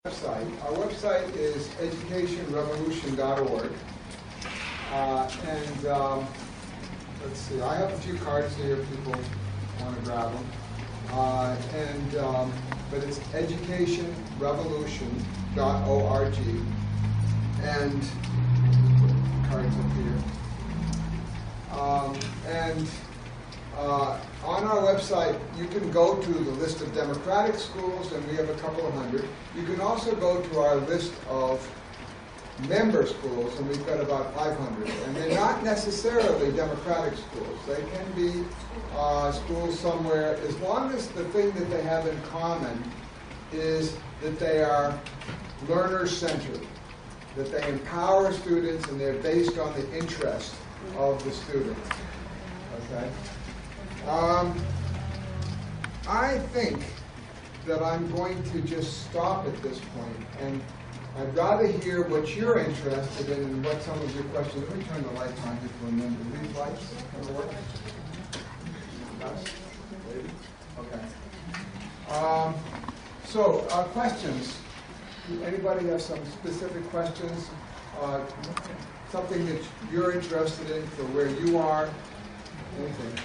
Our website is educationrevolution.org. Let's see, I have a few cards here if people want to grab them. But it's educationrevolution.org. And cards up here. On our website, you can go to the list of democratic schools, and we have a couple of hundred. You can also go to our list of member schools, and we've got about 500. And they're not necessarily democratic schools. They can be schools somewhere, as long as the thing that they have in common is that they are learner-centered, that they empower students, and they're based on the interest of the students. Okay? I think that I'm going to just stop at this point, and I'd rather hear what you're interested in and what some of your questions. Let me turn the lights on here for a minute. Do these lights ever work? Okay. Questions. Anybody have some specific questions? Something that you're interested in for where you are? Anything?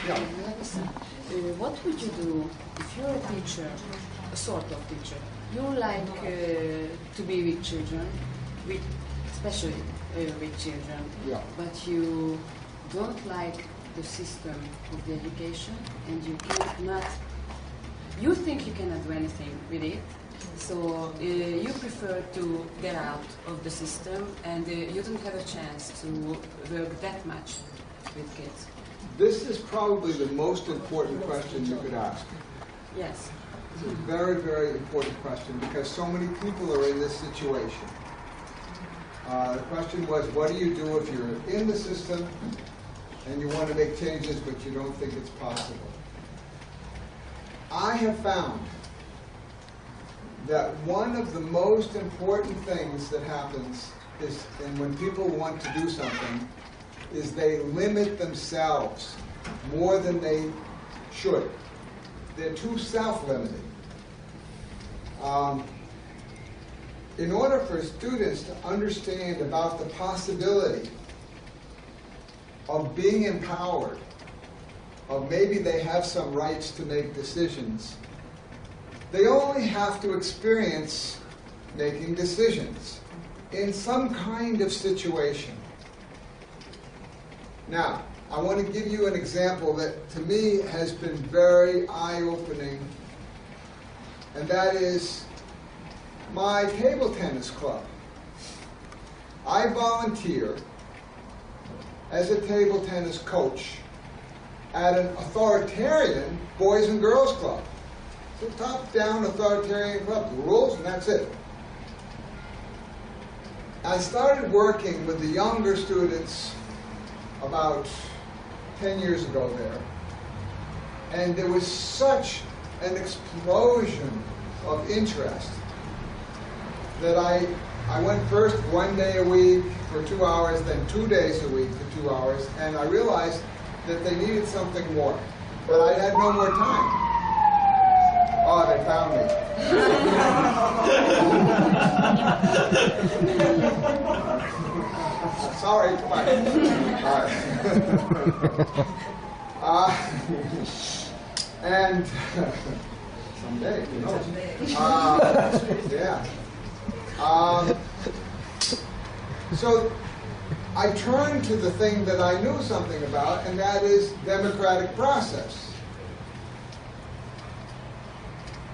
Yeah. What would you do if you're a teacher, a sort of teacher? You like to be with children, especially with children, but you don't like the system of the education, and you cannot. You think you cannot do anything with it, so you prefer to get out of the system, and you don't have a chance to work that much with kids. This is probably the most important question you could ask. Yes. It's a very, very important question because so many people are in this situation. The question was, what do you do if you're in the system and you want to make changes but you don't think it's possible? I have found that one of the most important things that happens is, and when people want to do something, is they limit themselves more than they should. They're too self-limiting. In order for students to understand about the possibility of being empowered, of maybe they have some rights to make decisions, they only have to experience making decisions in some kind of situation. Now, I want to give you an example that to me has been very eye-opening, and that is my table tennis club. I volunteer as a table tennis coach at an authoritarian boys and girls club. It's a top-down authoritarian club, the rules, and that's it. I started working with the younger students about 10 years ago there, and there was such an explosion of interest that I went first 1 day a week for 2 hours, then 2 days a week for 2 hours, and I realized that they needed something more, but I had no more time. Oh, they found me. Sorry, come on. All right. And someday, who knows? Yeah. So I turned to the thing that I knew something about, and that is democratic process.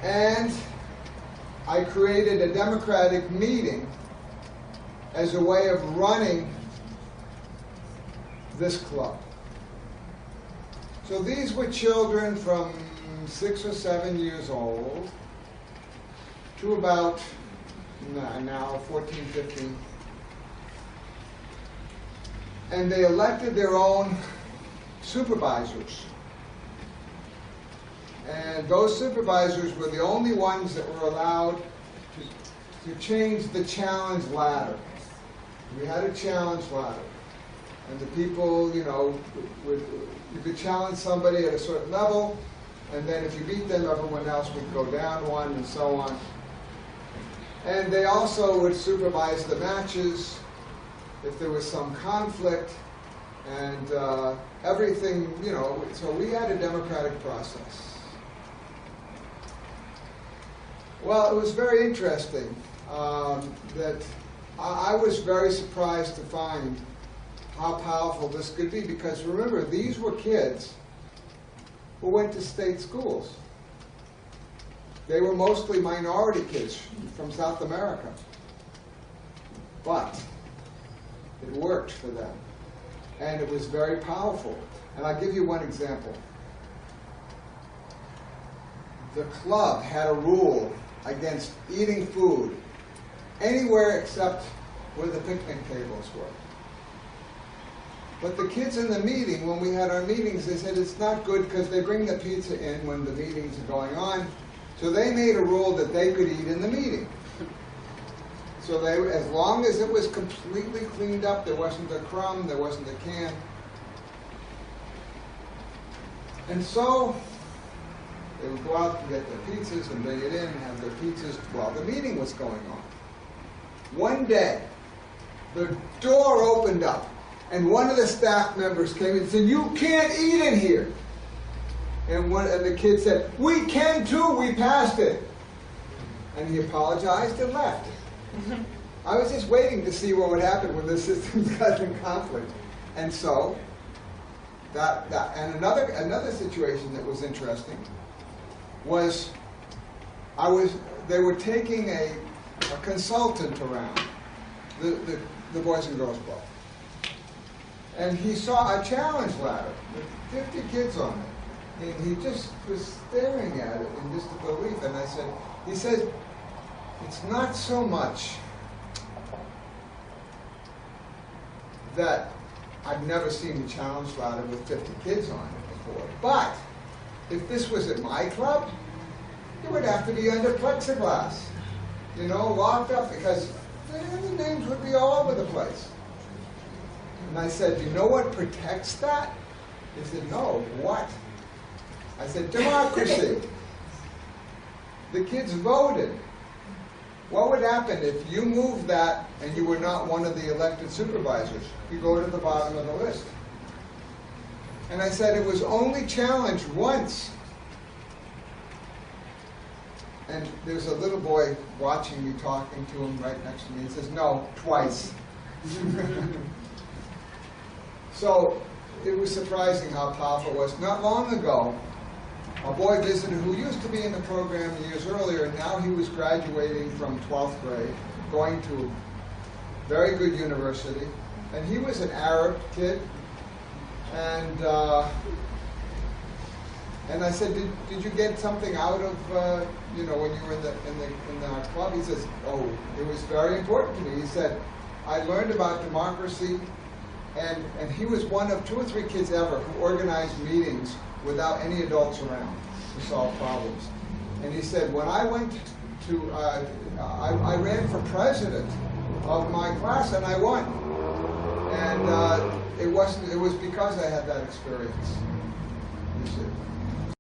And I created a democratic meeting as a way of running this club. So these were children from 6 or 7 years old to about now 14, 15. And they elected their own supervisors. And those supervisors were the only ones that were allowed to change the challenge ladder. We had a challenge ladder. And the people, you know, you could challenge somebody at a certain level, and then if you beat them, everyone else would go down one, and so on. And they also would supervise the matches if there was some conflict, and everything, you know, so we had a democratic process. Well, it was very interesting that I was very surprised to find how powerful this could be, because remember, these were kids who went to state schools. They were mostly minority kids from South America. But it worked for them. And it was very powerful. And I'll give you one example. The club had a rule against eating food anywhere except where the picnic tables were. But the kids in the meeting, when we had our meetings, they said it's not good because they bring the pizza in when the meetings are going on. So they made a rule that they could eat in the meeting. So they, as long as it was completely cleaned up, there wasn't a crumb, there wasn't a can. And so they would go out and get their pizzas and bring it in and have their pizzas while the meeting was going on. One day, the door opened up and one of the staff members came in and said, "You can't eat in here." And the kid said, "We can too, we passed it." And he apologized and left. I was just waiting to see what would happen when the systems got in conflict. And so, and another situation that was interesting was, they were taking a consultant around, the Boys and Girls Club. And he saw a challenge ladder with 50 kids on it. And he just was staring at it in disbelief. And he says, it's not so much that I've never seen a challenge ladder with 50 kids on it before. But if this was at my club, it would have to be under plexiglass, you know, locked up, because the names would be all over the place. And I said, "You know what protects that?" He said, "No, what?" I said, "Democracy." The kids voted. What would happen if you moved that and you were not one of the elected supervisors? You go to the bottom of the list. And I said, it was only challenged once. And there's a little boy watching me, talking to him right next to me. He says, "No, twice." So it was surprising how powerful it was. Not long ago, a boy visited who used to be in the program years earlier, and now he was graduating from 12th grade, going to a very good university. And he was an Arab kid. And I said, did you get something out of, you know, when you were in the club? He says, "Oh, it was very important to me." He said, "I learned about democracy," and he was one of 2 or 3 kids ever who organized meetings without any adults around to solve problems. And he said, when I went to, I ran for president of my class and I won. And it was because I had that experience, you see.